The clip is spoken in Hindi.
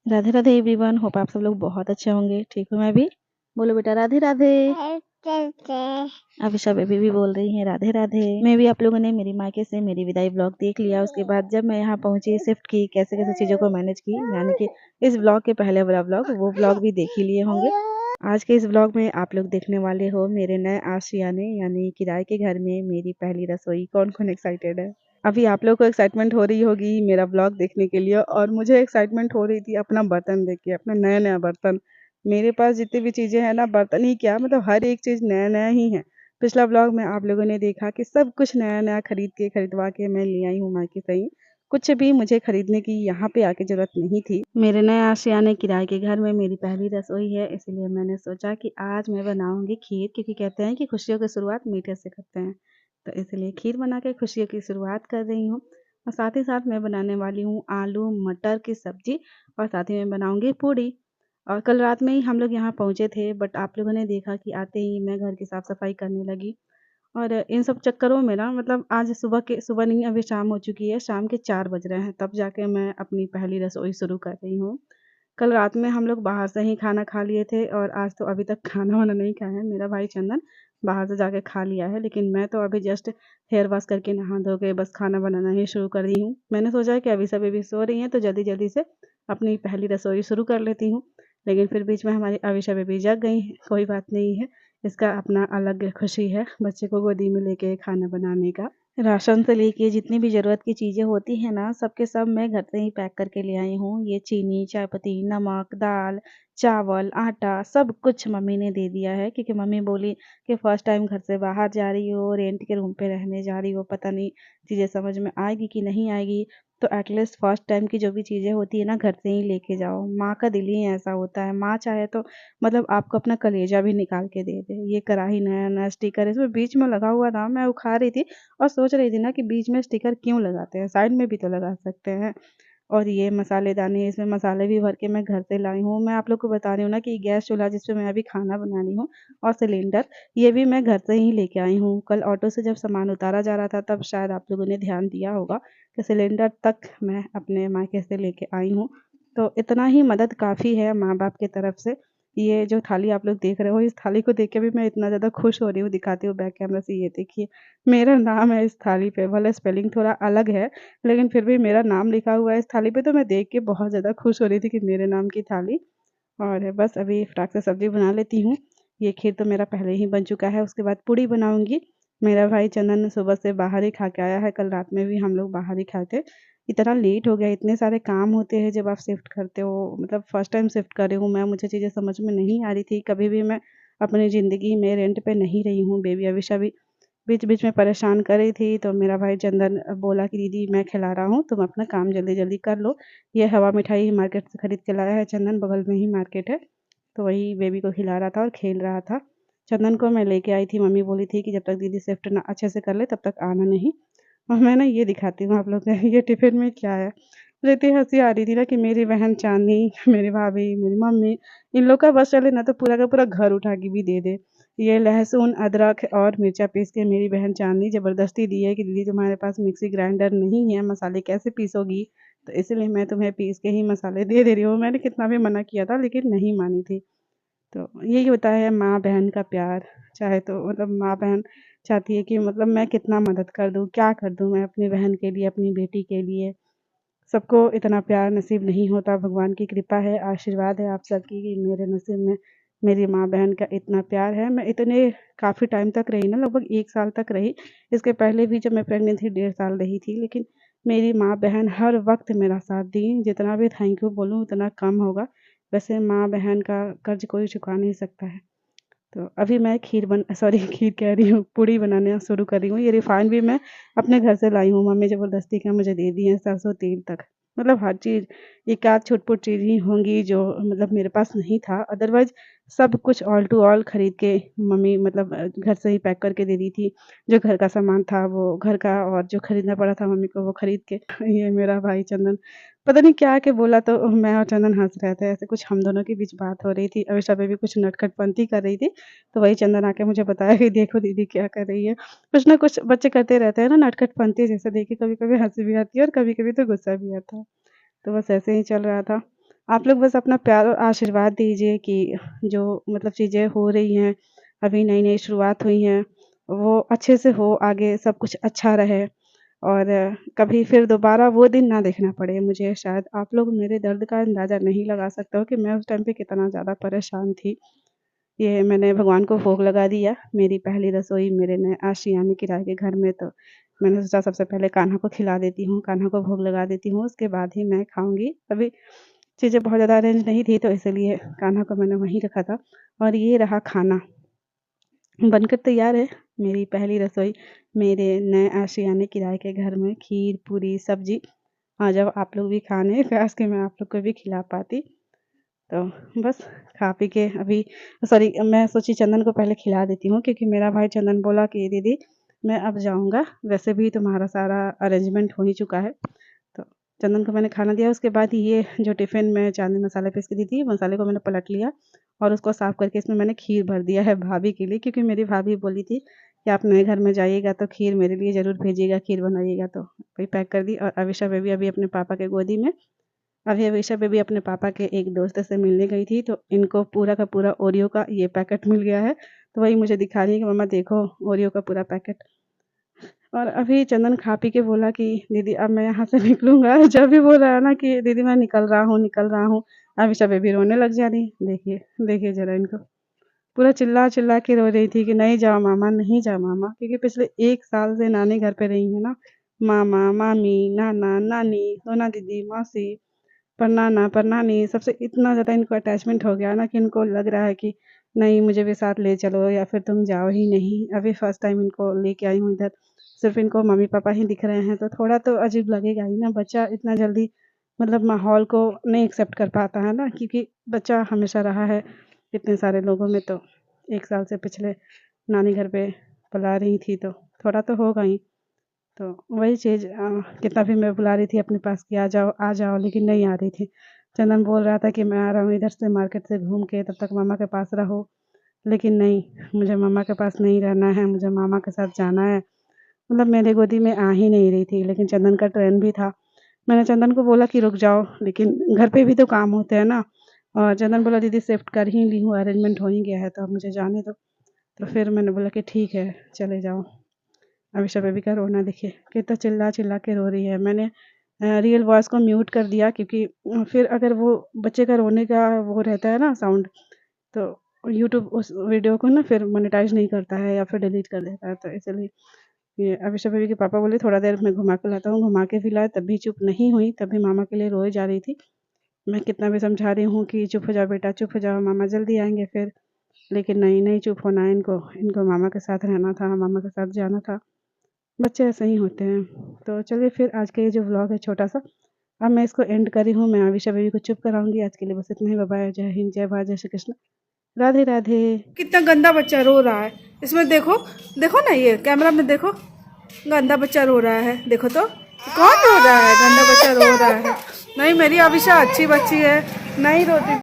राधे राधे एवरीवन, होप आप सब लोग बहुत अच्छे होंगे। ठीक हूँ मैं भी। बोलो बेटा राधे राधे। अभिषा बेबी भी बोल रही है राधे राधे। मैं भी आप लोगों ने मेरी मायके से मेरी विदाई ब्लॉग देख लिया। उसके बाद जब मैं यहाँ पहुंची, शिफ्ट की, कैसे कैसे चीज़ों को मैनेज की, यानी कि इस ब्लॉग के पहले वाला ब्लॉग, वो ब्लॉग भी देख ही लिए होंगे। आज के इस ब्लॉग में आप लोग देखने वाले हो मेरे नए आशियाने, यानी किराए के घर में मेरी पहली रसोई। कौन कौन एक्साइटेड है? अभी आप लोग को एक्साइटमेंट हो रही होगी मेरा ब्लॉग देखने के लिए, और मुझे एक्साइटमेंट हो रही थी अपना बर्तन देख के, अपना नया नया बर्तन। मेरे पास जितनी भी चीज़ें हैं ना, बर्तन ही क्या, मतलब हर एक चीज़ नया नया ही है। पिछला ब्लॉग में आप लोगों ने देखा कि सब कुछ नया नया खरीदवा के मैं ले आई हूँ मायके से ही। कुछ भी मुझे खरीदने की यहाँ पे आके ज़रूरत नहीं थी। मेरे नए आशियाने किराए के घर में मेरी पहली रसोई है, इसलिए मैंने सोचा कि आज मैं बनाऊँगी खीर, क्योंकि कहते हैं कि खुशियों की शुरुआत मीठे से करते हैं। तो इसलिए खीर बना के खुशियों की शुरुआत कर रही हूँ। और साथ ही साथ मैं बनाने वाली हूँ आलू मटर की सब्ज़ी, और साथ ही मैं बनाऊँगी पूड़ी। और कल रात में ही हम लोग यहाँ पहुँचे थे, बट आप लोगों ने देखा कि आते ही मैं घर की साफ़-सफ़ाई करने लगी। और इन सब चक्करों में ना, मतलब आज सुबह नहीं, अभी शाम हो चुकी है, शाम के 4 बज रहे हैं, तब जाके मैं अपनी पहली रसोई शुरू कर रही हूँ। कल रात में हम लोग बाहर से ही खाना खा लिए थे, और आज तो अभी तक खाना-वाना नहीं खाया है। मेरा भाई चंदन बाहर से जाके खा लिया है, लेकिन मैं तो अभी जस्ट हेयर वॉश करके नहा धो के बस खाना बनाना ही शुरू कर रही हूँ। मैंने सोचा है कि अभी सब बेबी सो रही हैं, तो जल्दी-जल्दी से अपनी पहली रसोई शुरू कर लेती हूँ। लेकिन फिर बीच में हमारी अवीशा बेबी जग गई हैं, कोई बात नहीं है, इसका अपना अलग खुशी है बच्चे को गोदी में लेके खाना बनाने का। राशन से लेके जितनी भी ज़रूरत की चीज़ें होती हैं ना, सब के सब मैं घर से ही पैक करके ले आई हूँ। ये चीनी, चायपत्ती, नमक, दाल, चावल, आटा, सब कुछ मम्मी ने दे दिया है, क्योंकि मम्मी बोली कि फर्स्ट टाइम घर से बाहर जा रही हो, रेंट के रूम पे रहने जा रही हो, पता नहीं चीज़ें समझ में आएगी कि नहीं आएगी। तो एटलीस्ट फर्स्ट टाइम की जो भी चीज़ें होती है ना, घर से ही लेके जाओ। माँ का दिल ही ऐसा होता है, माँ चाहे तो मतलब आपको अपना कलेजा भी निकाल के दे दे। ये कढ़ाई नया-नया स्टिकर इसमें बीच में लगा हुआ था, मैं उखाड़ रही थी और सोच रही थी ना कि बीच में स्टिकर क्यों लगाते हैं, साइड में भी तो लगा सकते हैं। और ये मसालेदानी, इसमें मसाले भी भर के मैं घर से लाई हूँ। मैं आप लोग को बता रही हूँ ना कि गैस चूल्हा जिस पे मैं अभी खाना बना रही हूँ, और सिलेंडर, ये भी मैं घर से ही लेके आई हूँ। कल ऑटो से जब सामान उतारा जा रहा था, तब शायद आप लोगों ने ध्यान दिया होगा कि सिलेंडर तक मैं अपने मायके से लेके आई हूँ। तो इतना ही मदद काफ़ी है माँ-बाप की तरफ से। ये जो थाली आप लोग देख रहे हो, इस थाली को देख के भी मैं इतना ज़्यादा खुश हो रही हूँ, दिखाती हूँ बैक कैमरा से, ये देखिए। मेरा नाम है इस थाली पे, भले स्पेलिंग थोड़ा अलग है, लेकिन फिर भी मेरा नाम लिखा हुआ है इस थाली पे, तो मैं देख के बहुत ज़्यादा खुश हो रही थी कि मेरे नाम की थाली। और बस अभी फटाक से सब्ज़ी बना लेती हूँ। ये खीर तो मेरा पहले ही बन चुका है, उसके बाद पूड़ी बनाऊँगी। मेरा भाई चंदन सुबह से बाहर ही खा के आया है, कल रात में भी हम लोग बाहर ही खाए थे। इतना लेट हो गया, इतने सारे काम होते हैं जब आप शिफ्ट करते हो, मतलब फर्स्ट टाइम शिफ्ट कर रही हूँ मैं, मुझे चीज़ें समझ में नहीं आ रही थी। कभी भी मैं अपनी ज़िंदगी में रेंट पे नहीं रही हूँ। बेबी अविशा भी बीच-बीच में परेशान कर रही थी, तो मेरा भाई चंदन बोला कि दीदी मैं खिला रहा हूँ, तुम अपना काम जल्दी-जल्दी कर लो। ये हवा मिठाई मार्केट से खरीद के लाया है चंदन, बगल में ही मार्केट है। तो वही बेबी को खिला रहा था और खेल रहा था। चंदन को मैं लेके आई थी, मम्मी बोली थी कि जब तक दीदी शिफ्ट ना अच्छे से कर ले तब तक आना नहीं। और मैं ना ये दिखाती हूँ आप लोग को, ये टिफ़िन में क्या है। मुझे इतनी हँसी आ रही थी ना कि मेरी बहन चाँदनी, मेरी भाभी, मेरी मम्मी, इन लोग का बस चले ना तो पूरा का पूरा घर उठा के भी दे दे। ये लहसुन, अदरक और मिर्चा पीस के मेरी बहन चाँदनी ज़बरदस्ती दी है कि दीदी तुम्हारे पास मिक्सी ग्राइंडर नहीं है, मसाले कैसे पीसोगी? तो इसीलिए मैं तुम्हें पीस के ही मसाले दे दे रही हूँ। मैंने कितना भी मना किया था, लेकिन नहीं मानी थी। तो यही होता है माँ-बहन का प्यार। चाहे तो मतलब माँ-बहन चाहती है कि मतलब मैं कितना मदद कर दूँ, क्या कर दूँ मैं अपनी बहन के लिए, अपनी बेटी के लिए। सबको इतना प्यार नसीब नहीं होता, भगवान की कृपा है, आशीर्वाद है आप सबकी कि मेरे नसीब में मेरी माँ-बहन का इतना प्यार है। मैं इतने काफ़ी टाइम तक रही ना, लगभग 1 साल तक रही। इसके पहले भी जब मैं प्रेग्नेंट थी, 1.5 साल रही थी, लेकिन मेरी माँ-बहन हर वक़्त मेरा साथ दी। जितना भी थैंक यू बोलूँ उतना कम होगा। वैसे माँ-बहन का कर्ज़ कोई चुका नहीं सकता है। तो अभी मैं खीर कह रही हूँ, पूड़ी बनाना शुरू कर रही हूँ। ये रिफ़ाइन भी मैं अपने घर से लाई हूँ, मम्मी ज़बरदस्ती के मुझे दे दी है, सरसों तेल तक। मतलब हर चीज़, एक आध छुट-पुट चीज़ ही होंगी जो मतलब मेरे पास नहीं था, अदरवाइज़ सब कुछ ऑल टू ऑल खरीद के मम्मी मतलब घर से ही पैक करके दे दी थी। जो घर का सामान था वो घर का, और जो खरीदना पड़ा था मम्मी को वो खरीद के। ये मेरा भाई चंदन पता नहीं क्या आके बोला, तो मैं और चंदन हँस रहे थे, ऐसे कुछ हम दोनों के बीच बात हो रही थी। अविशा बेबी कुछ नटखटपंती कर रही थी, तो वही चंदन आके मुझे बताया कि देखो दीदी क्या कर रही है। कुछ ना कुछ बच्चे करते रहते हैं ना नटखटपंती, जैसे देख के कभी-कभी हँसी भी आती है और कभी-कभी तो गुस्सा भी आता है। तो बस ऐसे ही चल रहा था। आप लोग बस अपना प्यार और आशीर्वाद दीजिए कि जो मतलब चीज़ें हो रही हैं, अभी नई-नई शुरुआत हुई हैं, वो अच्छे से हो, आगे सब कुछ अच्छा रहे और कभी फिर दोबारा वो दिन ना देखना पड़े मुझे। शायद आप लोग मेरे दर्द का अंदाज़ा नहीं लगा सकते हो कि मैं उस टाइम पे कितना ज़्यादा परेशान थी। ये मैंने भगवान को भोग लगा दिया, मेरी पहली रसोई मेरे नए आशियाने किराए के घर में, तो मैंने सोचा सबसे पहले कान्हा को खिला देती हूँ, कान्हा को भोग लगा देती हूँ, उसके बाद ही मैं खाऊँगी। अभी चीज़ें बहुत ज़्यादा अरेंज नहीं थी, तो इसीलिए कान्हा को मैंने वहीं रखा था और ये रहा खाना, बनकर तैयार है मेरी पहली रसोई मेरे नए आशियाने किराए के घर में। खीर, पूरी, सब्ज़ी, आ जाओ आप लोग भी खाने, काश कि मैं आप लोग को भी खिला पाती। तो बस खा पी के अभी सॉरी मैं सोची चंदन को पहले खिला देती हूँ क्योंकि मेरा भाई चंदन बोला कि दीदी मैं अब जाऊँगा, वैसे भी तुम्हारा सारा अरेंजमेंट हो ही चुका है। तो चंदन को मैंने खाना दिया, उसके बाद ये जो टिफ़िन में चांदी मसाला पीस के दी थी, मसाले को मैंने पलट लिया और उसको साफ़ करके इसमें मैंने खीर भर दिया है भाभी के लिए, क्योंकि मेरी भाभी बोली थी कि आप नए घर में जाइएगा तो खीर मेरे लिए ज़रूर भेजिएगा, खीर बनाइएगा। तो वही पैक कर दी और अविशा बेबी अभी अपने पापा के गोदी में। अभी अविशा बेबी अपने पापा के एक दोस्त से मिलने गई थी, तो इनको पूरा का पूरा ओरियो का ये पैकेट मिल गया है। तो वही मुझे दिखा रही है कि मम्मा देखो ओरियो का पूरा पैकेट। और अभी चंदन खा पी के बोला कि दीदी अब मैं यहाँ से निकलूँगा। जब भी बोल रहा है ना कि दीदी मैं निकल रहा हूँ, अविशा बेबी रोने लग जा रही। देखिए, देखिए ज़रा इनको। पूरा चिल्ला-चिल्ला के रो रही थी कि नहीं जाओ मामा, नहीं जाओ मामा, क्योंकि पिछले 1 साल से नानी घर पे रही है ना। मामा, मामी, नाना, नानी, सोना दीदी, मौसी, पर नानी सबसे इतना ज़्यादा इनको अटैचमेंट हो गया ना कि इनको लग रहा है कि नहीं मुझे भी साथ ले चलो या फिर तुम जाओ ही नहीं। अभी फर्स्ट टाइम इनको लेके आई हूँ इधर, सिर्फ़ इनको मम्मी-पापा ही दिख रहे हैं, तो थोड़ा तो अजीब लगेगा ही ना। बच्चा इतना जल्दी मतलब माहौल को नहीं एक्सेप्ट कर पाता है ना, क्योंकि बच्चा हमेशा रहा है इतने सारे लोगों में, तो 1 साल से पिछले नानी घर पे पला रही थी, तो थोड़ा तो होगा ही। तो वही चीज़ कितना भी मैं बुला रही थी अपने पास कि आ जाओ, लेकिन नहीं आ रही थी। चंदन बोल रहा था कि मैं आ रहा हूँ इधर से मार्केट से घूम के, तब तक मम्मा के पास रहो। लेकिन नहीं, मुझे मम्मा के पास नहीं रहना है, मुझे मामा के साथ जाना है। मतलब मेरे गोदी में आ ही नहीं रही थी, लेकिन चंदन का ट्रेन भी था। मैंने चंदन को बोला कि रुक जाओ, लेकिन घर पे भी तो काम होते हैं ना। और चंदन बोला दीदी शिफ्ट कर ही ली हूँ, अरेंजमेंट हो ही गया है, तो अब मुझे जाने दो। तो फिर मैंने बोला कि ठीक है, चले जाओ। अमीषा बेबी का रोना देखिए, कितना चिल्ला-चिल्ला के रो रही है। मैंने रियल वॉइस को म्यूट कर दिया क्योंकि फिर अगर वो बच्चे का रोने का वो रहता है ना साउंड, तो यूट्यूब उस वीडियो को ना फिर मोनेटाइज़ नहीं करता है या फिर डिलीट कर देता है। तो इसलिए ये अमीषा बेबी के पापा बोले थोड़ा देर मैं घुमा के लाता हूँ, घुमा के भी लाए तब भी चुप नहीं हुई, तब भी मामा के लिए रोए जा रही थी। मैं कितना भी समझा रही हूँ कि चुप हो जाओ बेटा, चुप हो जाओ, मामा जल्दी आएँगे फिर। लेकिन नहीं, नहीं चुप होना है इनको, इनको मामा के साथ रहना था, मामा के साथ जाना था। बच्चे ऐसे ही होते हैं। तो चलिए फिर आज का ये जो व्लॉग है छोटा-सा, अब मैं इसको एंड कर रही हूँ। मैं अविशा बेबी को चुप कराऊँगी। आज के लिए बस इतना ही। बाय-बाय। जय हिंद, जय भारत, जय श्री कृष्ण। राधे, राधे। कितना गंदा बच्चा रो रहा है। इसमें देखो, देखो ना ये कैमरा में देखो। गंदा बच्चा रो रहा है। देखो तो, कौन रो रहा है? गंदा बच्चा रो रहा है। नहीं मेरी अविशा अच्छी बच्ची है, नहीं रोती।